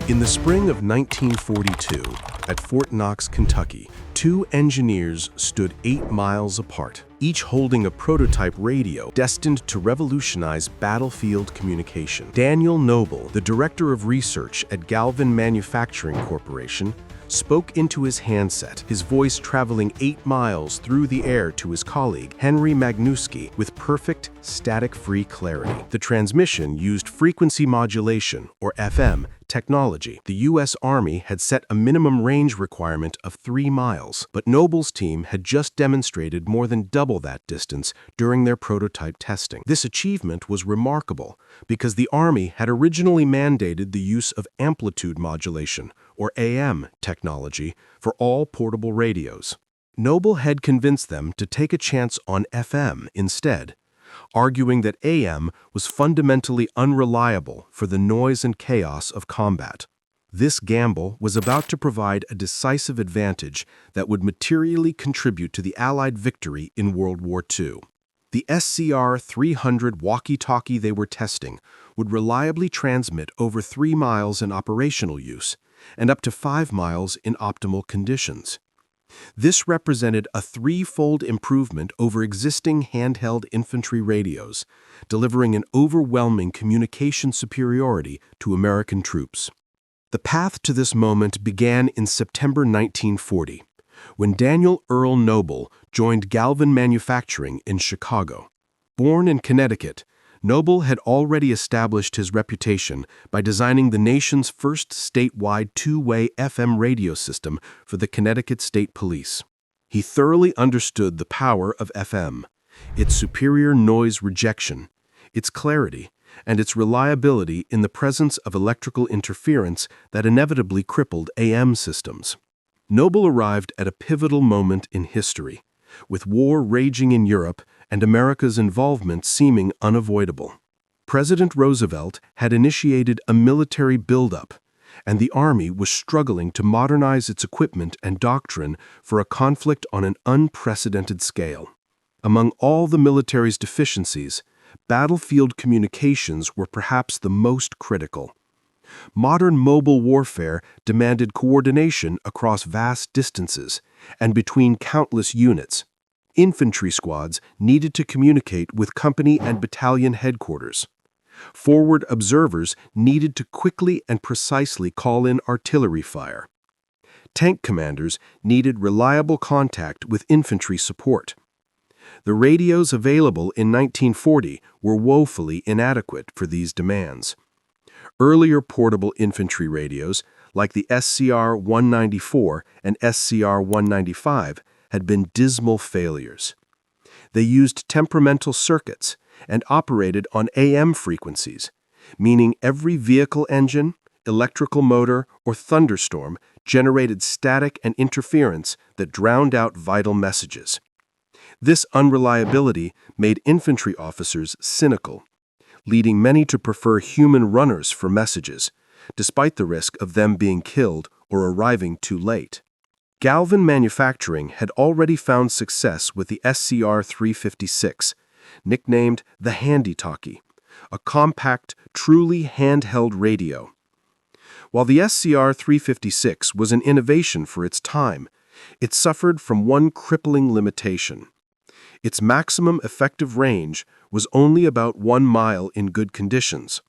In the spring of 1942, at Fort Knox, Kentucky, two engineers stood 8 miles apart, each holding a prototype radio destined to revolutionize battlefield communication. Daniel Noble, the director of research at Galvin Manufacturing Corporation, spoke into his handset, his voice traveling 8 miles through the air to his colleague, Henry Magnuski, with perfect, static-free clarity. The transmission used frequency modulation, or FM, technology. The U.S. Army had set a minimum range requirement of 3 miles, but Noble's team had just demonstrated more than double that distance during their prototype testing. This achievement was remarkable because the Army had originally mandated the use of amplitude modulation, or AM, technology for all portable radios. Noble had convinced them to take a chance on FM instead, arguing that AM was fundamentally unreliable for the noise and chaos of combat. This gamble was about to provide a decisive advantage that would materially contribute to the Allied victory in World War II. The SCR-300 walkie-talkie they were testing would reliably transmit over 3 miles in operational use and up to 5 miles in optimal conditions. This represented a 3-fold improvement over existing handheld infantry radios, delivering an overwhelming communication superiority to American troops. The path to this moment began in September 1940, when Daniel Earl Noble joined Galvin Manufacturing in Chicago. Born in Connecticut, Noble had already established his reputation by designing the nation's first statewide two-way FM radio system for the Connecticut State Police. He thoroughly understood the power of FM, its superior noise rejection, its clarity, and its reliability in the presence of electrical interference that inevitably crippled AM systems. Noble arrived at a pivotal moment in history, with war raging in Europe and America's involvement seeming unavoidable. President Roosevelt had initiated a military buildup, and the Army was struggling to modernize its equipment and doctrine for a conflict on an unprecedented scale. Among all the military's deficiencies, battlefield communications were perhaps the most critical. Modern mobile warfare demanded coordination across vast distances and between countless units. Infantry squads needed to communicate with company and battalion headquarters. Forward observers needed to quickly and precisely call in artillery fire. Tank commanders needed reliable contact with infantry support. The radios available in 1940 were woefully inadequate for these demands. Earlier portable infantry radios, like the SCR-194 and SCR-195, had been dismal failures. They used temperamental circuits and operated on AM frequencies, meaning every vehicle engine, electrical motor, or thunderstorm generated static and interference that drowned out vital messages. This unreliability made infantry officers cynical, leading many to prefer human runners for messages, despite the risk of them being killed or arriving too late. Galvin Manufacturing had already found success with the SCR-356, nicknamed the handy-talkie, a compact, truly handheld radio. While the SCR-356 was an innovation for its time, it suffered from one crippling limitation. Its maximum effective range was only about 1 mile in good conditions.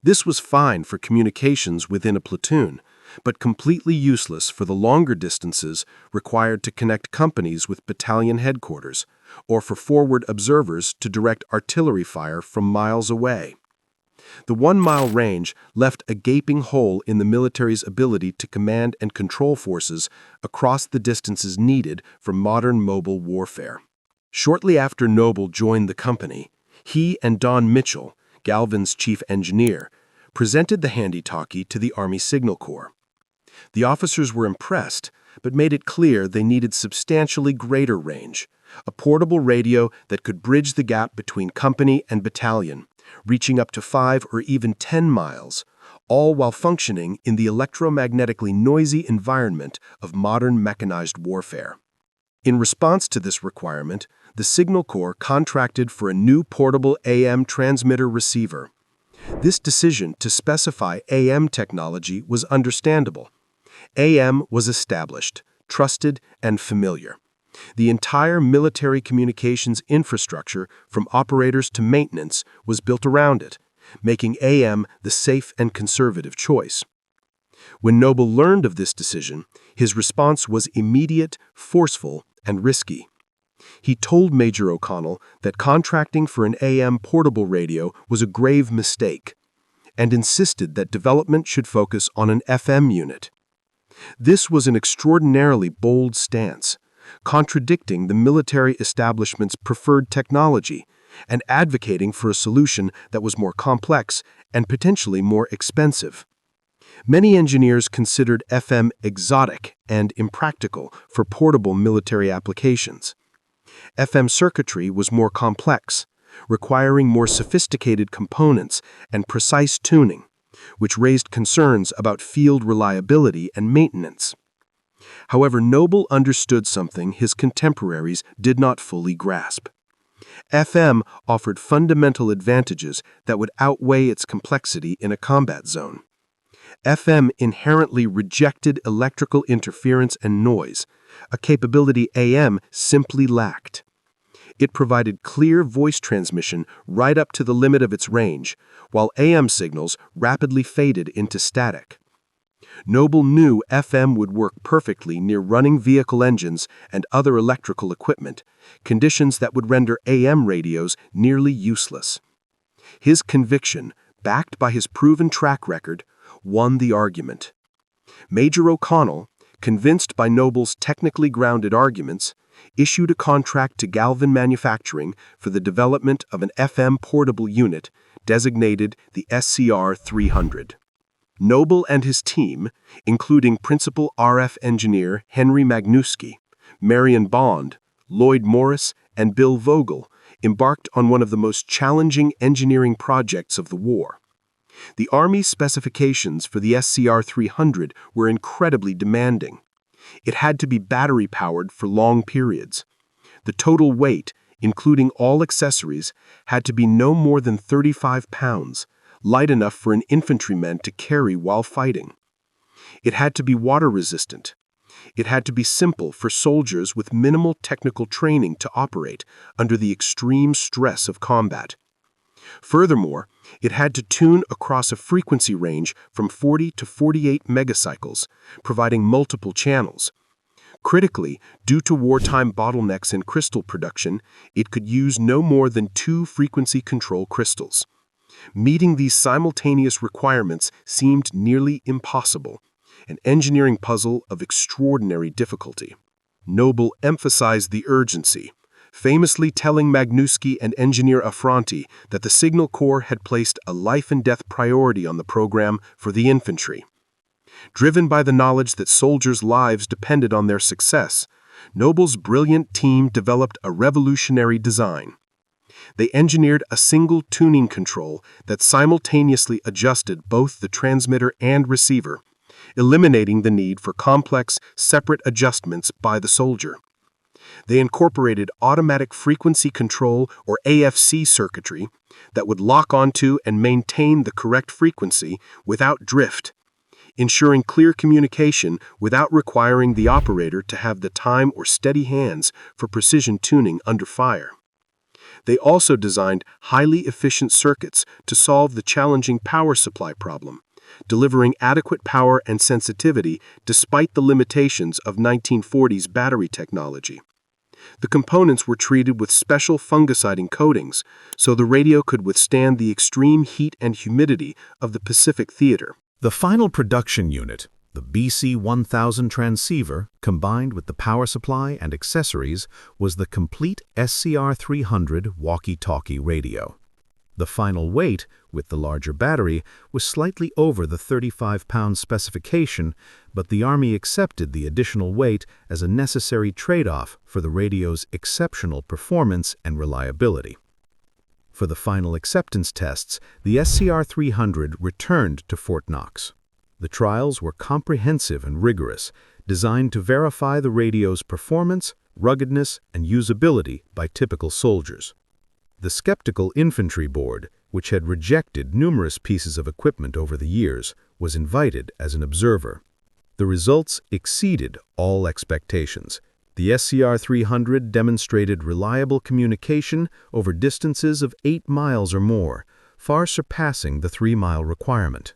This was fine for communications within a platoon, but completely useless for the longer distances required to connect companies with battalion headquarters, or for forward observers to direct artillery fire from miles away. The 1-mile range left a gaping hole in the military's ability to command and control forces across the distances needed for modern mobile warfare. Shortly after Noble joined the company, he and Don Mitchell, Galvin's chief engineer, presented the handy-talkie to the Army Signal Corps. The officers were impressed, but made it clear they needed substantially greater range, a portable radio that could bridge the gap between company and battalion, reaching up to 5 or even 10 miles, all while functioning in the electromagnetically noisy environment of modern mechanized warfare. In response to this requirement, the Signal Corps contracted for a new portable AM transmitter receiver. This decision to specify AM technology was understandable. AM was established, trusted, and familiar. The entire military communications infrastructure, from operators to maintenance, was built around it, making AM the safe and conservative choice. When Noble learned of this decision, his response was immediate, forceful, and risky. He told Major O'Connell that contracting for an AM portable radio was a grave mistake, and insisted that development should focus on an FM unit. This was an extraordinarily bold stance, contradicting the military establishment's preferred technology and advocating for a solution that was more complex and potentially more expensive. Many engineers considered FM exotic and impractical for portable military applications. FM circuitry was more complex, requiring more sophisticated components and precise tuning, which raised concerns about field reliability and maintenance. However, Noble understood something his contemporaries did not fully grasp. FM offered fundamental advantages that would outweigh its complexity in a combat zone. FM inherently rejected electrical interference and noise, a capability AM simply lacked. It provided clear voice transmission right up to the limit of its range, while AM signals rapidly faded into static. Noble knew FM would work perfectly near running vehicle engines and other electrical equipment, conditions that would render AM radios nearly useless. His conviction, backed by his proven track record, won the argument. Major O'Connell, convinced by Noble's technically grounded arguments, issued a contract to Galvin Manufacturing for the development of an FM portable unit designated the SCR-300. Noble and his team, including principal RF engineer Henry Magnuski, Marion Bond, Lloyd Morris, and Bill Vogel, embarked on one of the most challenging engineering projects of the war. The Army's specifications for the SCR-300 were incredibly demanding. It had to be battery-powered for long periods. The total weight, including all accessories, had to be no more than 35 pounds, light enough for an infantryman to carry while fighting. It had to be water-resistant. It had to be simple for soldiers with minimal technical training to operate under the extreme stress of combat. Furthermore, it had to tune across a frequency range from 40 to 48 megacycles, providing multiple channels. Critically, due to wartime bottlenecks in crystal production, it could use no more than 2 frequency control crystals. Meeting these simultaneous requirements seemed nearly impossible, an engineering puzzle of extraordinary difficulty. Noble emphasized the urgency, famously telling Magnuski and engineer Affronti that the Signal Corps had placed a life-and-death priority on the program for the infantry. Driven by the knowledge that soldiers' lives depended on their success, Noble's brilliant team developed a revolutionary design. They engineered a single tuning control that simultaneously adjusted both the transmitter and receiver, eliminating the need for complex, separate adjustments by the soldier. They incorporated automatic frequency control, or AFC circuitry, that would lock onto and maintain the correct frequency without drift, ensuring clear communication without requiring the operator to have the time or steady hands for precision tuning under fire. They also designed highly efficient circuits to solve the challenging power supply problem, delivering adequate power and sensitivity despite the limitations of 1940s battery technology. The components were treated with special fungiciding coatings, so the radio could withstand the extreme heat and humidity of the Pacific theater. The final production unit, the BC-1000 transceiver, combined with the power supply and accessories, was the complete SCR-300 walkie-talkie radio. The final weight, with the larger battery, was slightly over the 35-pound specification, but the Army accepted the additional weight as a necessary trade-off for the radio's exceptional performance and reliability. For the final acceptance tests, the SCR-300 returned to Fort Knox. The trials were comprehensive and rigorous, designed to verify the radio's performance, ruggedness, and usability by typical soldiers. The skeptical infantry board, which had rejected numerous pieces of equipment over the years, was invited as an observer. The results exceeded all expectations. The SCR-300 demonstrated reliable communication over distances of 8 miles or more, far surpassing the 3-mile requirement.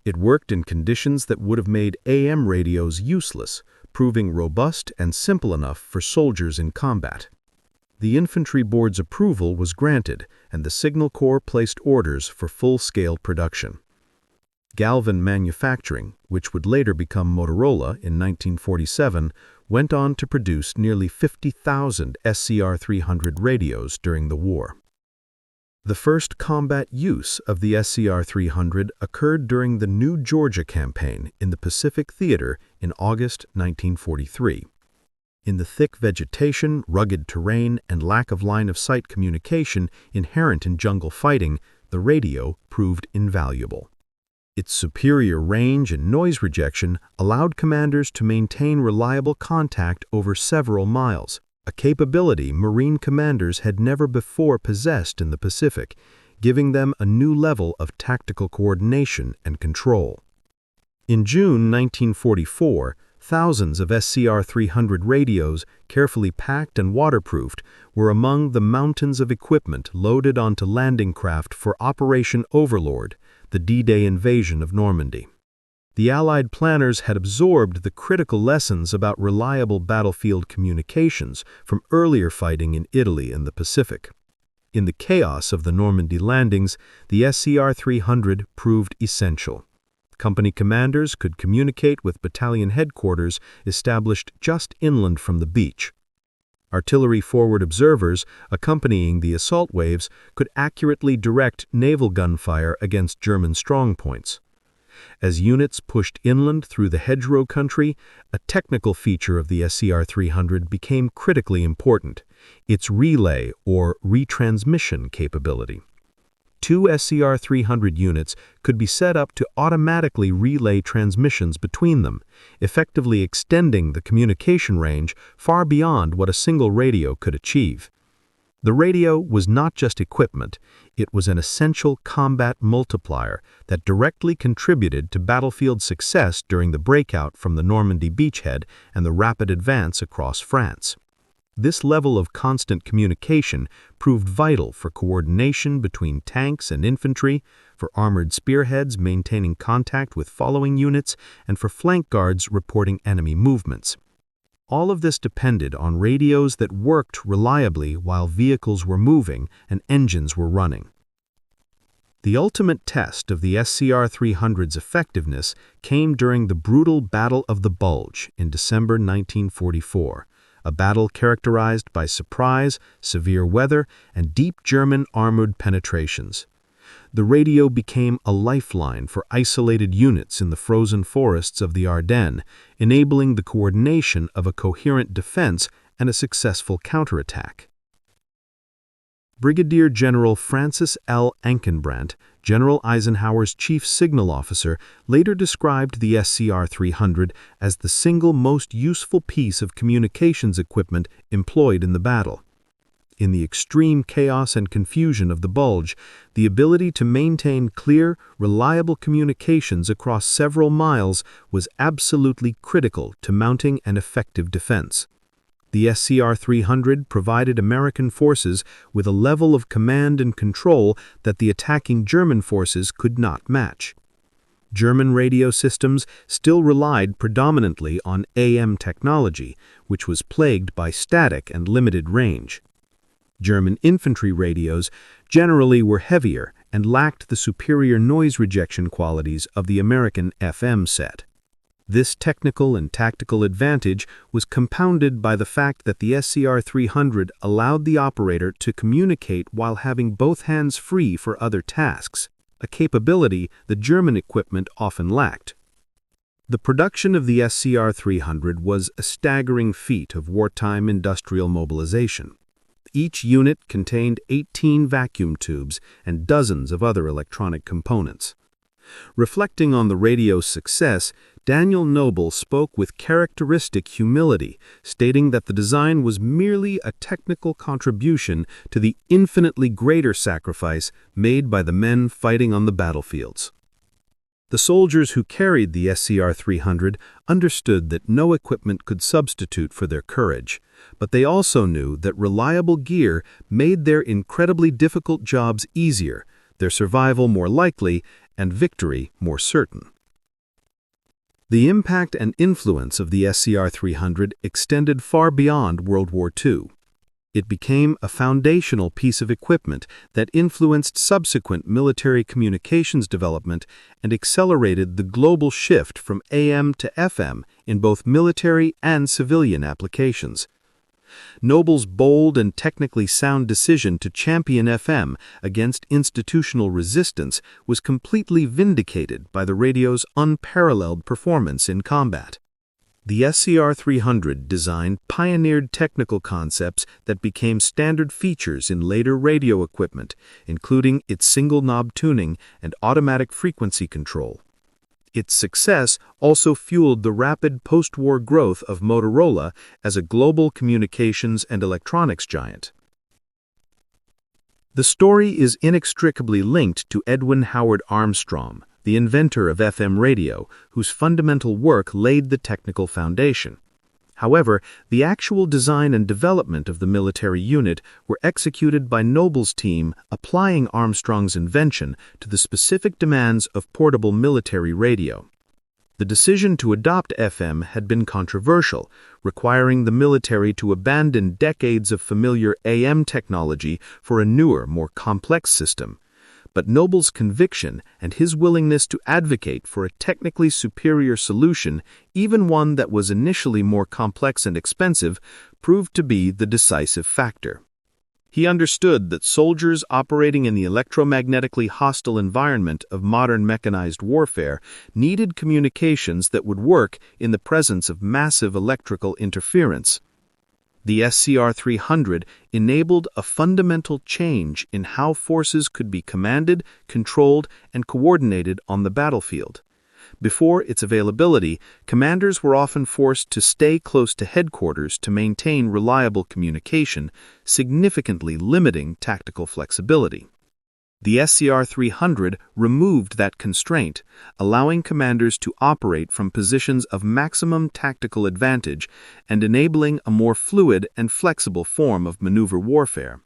It worked in conditions that would have made AM radios useless, proving robust and simple enough for soldiers in combat. The Infantry Board's approval was granted, and the Signal Corps placed orders for full-scale production. Galvan Manufacturing, which would later become Motorola in 1947, went on to produce nearly 50,000 SCR-300 radios during the war. The first combat use of the SCR-300 occurred during the New Georgia Campaign in the Pacific Theater in August 1943. In the thick vegetation, rugged terrain, and lack of line-of-sight communication inherent in jungle fighting, the radio proved invaluable. Its superior range and noise rejection allowed commanders to maintain reliable contact over several miles, a capability Marine commanders had never before possessed in the Pacific, giving them a new level of tactical coordination and control. In June 1944, thousands of SCR-300 radios, carefully packed and waterproofed, were among the mountains of equipment loaded onto landing craft for Operation Overlord, the D-Day invasion of Normandy. The Allied planners had absorbed the critical lessons about reliable battlefield communications from earlier fighting in Italy and the Pacific. In the chaos of the Normandy landings, the SCR-300 proved essential. Company commanders could communicate with battalion headquarters established just inland from the beach. Artillery forward observers accompanying the assault waves could accurately direct naval gunfire against German strongpoints. As units pushed inland through the hedgerow country, a technical feature of the SCR-300 became critically important: its relay or retransmission capability. 2 SCR-300 units could be set up to automatically relay transmissions between them, effectively extending the communication range far beyond what a single radio could achieve. The radio was not just equipment, it was an essential combat multiplier that directly contributed to battlefield success during the breakout from the Normandy beachhead and the rapid advance across France. This level of constant communication proved vital for coordination between tanks and infantry, for armored spearheads maintaining contact with following units, and for flank guards reporting enemy movements. All of this depended on radios that worked reliably while vehicles were moving and engines were running. The ultimate test of the SCR-300's effectiveness came during the brutal Battle of the Bulge in December 1944, a battle characterized by surprise, severe weather, and deep German armored penetrations. The radio became a lifeline for isolated units in the frozen forests of the Ardennes, enabling the coordination of a coherent defense and a successful counterattack. Brigadier General Francis L. Ankenbrandt, General Eisenhower's chief signal officer, later described the SCR-300 as the single most useful piece of communications equipment employed in the battle. In the extreme chaos and confusion of the Bulge, the ability to maintain clear, reliable communications across several miles was absolutely critical to mounting an effective defense. The SCR-300 provided American forces with a level of command and control that the attacking German forces could not match. German radio systems still relied predominantly on AM technology, which was plagued by static and limited range. German infantry radios generally were heavier and lacked the superior noise rejection qualities of the American FM set. This technical and tactical advantage was compounded by the fact that the SCR-300 allowed the operator to communicate while having both hands free for other tasks, a capability the German equipment often lacked. The production of the SCR-300 was a staggering feat of wartime industrial mobilization. Each unit contained 18 vacuum tubes and dozens of other electronic components. Reflecting on the radio's success, Daniel Noble spoke with characteristic humility, stating that the design was merely a technical contribution to the infinitely greater sacrifice made by the men fighting on the battlefields. The soldiers who carried the SCR-300 understood that no equipment could substitute for their courage, but they also knew that reliable gear made their incredibly difficult jobs easier, their survival more likely, and victory more certain. The impact and influence of the SCR-300 extended far beyond World War II. It became a foundational piece of equipment that influenced subsequent military communications development and accelerated the global shift from AM to FM in both military and civilian applications. Noble's bold and technically sound decision to champion FM against institutional resistance was completely vindicated by the radio's unparalleled performance in combat. The SCR-300 design pioneered technical concepts that became standard features in later radio equipment, including its single-knob tuning and automatic frequency control. Its success also fueled the rapid post-war growth of Motorola as a global communications and electronics giant. The story is inextricably linked to Edwin Howard Armstrong, the inventor of FM radio, whose fundamental work laid the technical foundation. However, the actual design and development of the military unit were executed by Noble's team, applying Armstrong's invention to the specific demands of portable military radio. The decision to adopt FM had been controversial, requiring the military to abandon decades of familiar AM technology for a newer, more complex system. But Noble's conviction and his willingness to advocate for a technically superior solution, even one that was initially more complex and expensive, proved to be the decisive factor. He understood that soldiers operating in the electromagnetically hostile environment of modern mechanized warfare needed communications that would work in the presence of massive electrical interference. The SCR-300 enabled a fundamental change in how forces could be commanded, controlled, and coordinated on the battlefield. Before its availability, commanders were often forced to stay close to headquarters to maintain reliable communication, significantly limiting tactical flexibility. The SCR-300 removed that constraint, allowing commanders to operate from positions of maximum tactical advantage and enabling a more fluid and flexible form of maneuver warfare.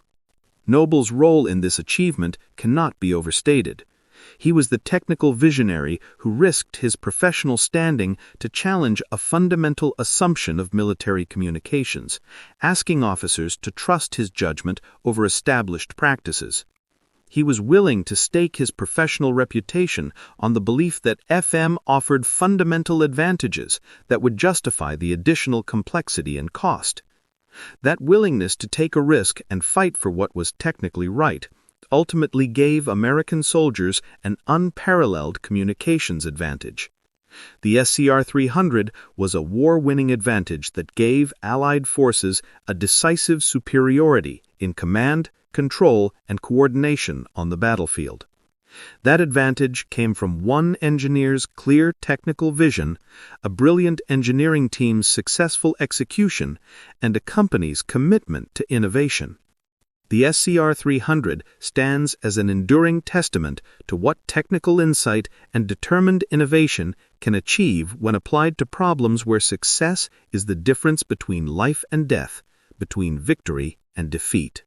Noble's role in this achievement cannot be overstated. He was the technical visionary who risked his professional standing to challenge a fundamental assumption of military communications, asking officers to trust his judgment over established practices. He was willing to stake his professional reputation on the belief that FM offered fundamental advantages that would justify the additional complexity and cost. That willingness to take a risk and fight for what was technically right ultimately gave American soldiers an unparalleled communications advantage. The SCR-300 was a war-winning advantage that gave Allied forces a decisive superiority in command, control, and coordination on the battlefield. That advantage came from one engineer's clear technical vision, a brilliant engineering team's successful execution, and a company's commitment to innovation. The SCR-300 stands as an enduring testament to what technical insight and determined innovation can achieve when applied to problems where success is the difference between life and death, between victory and defeat.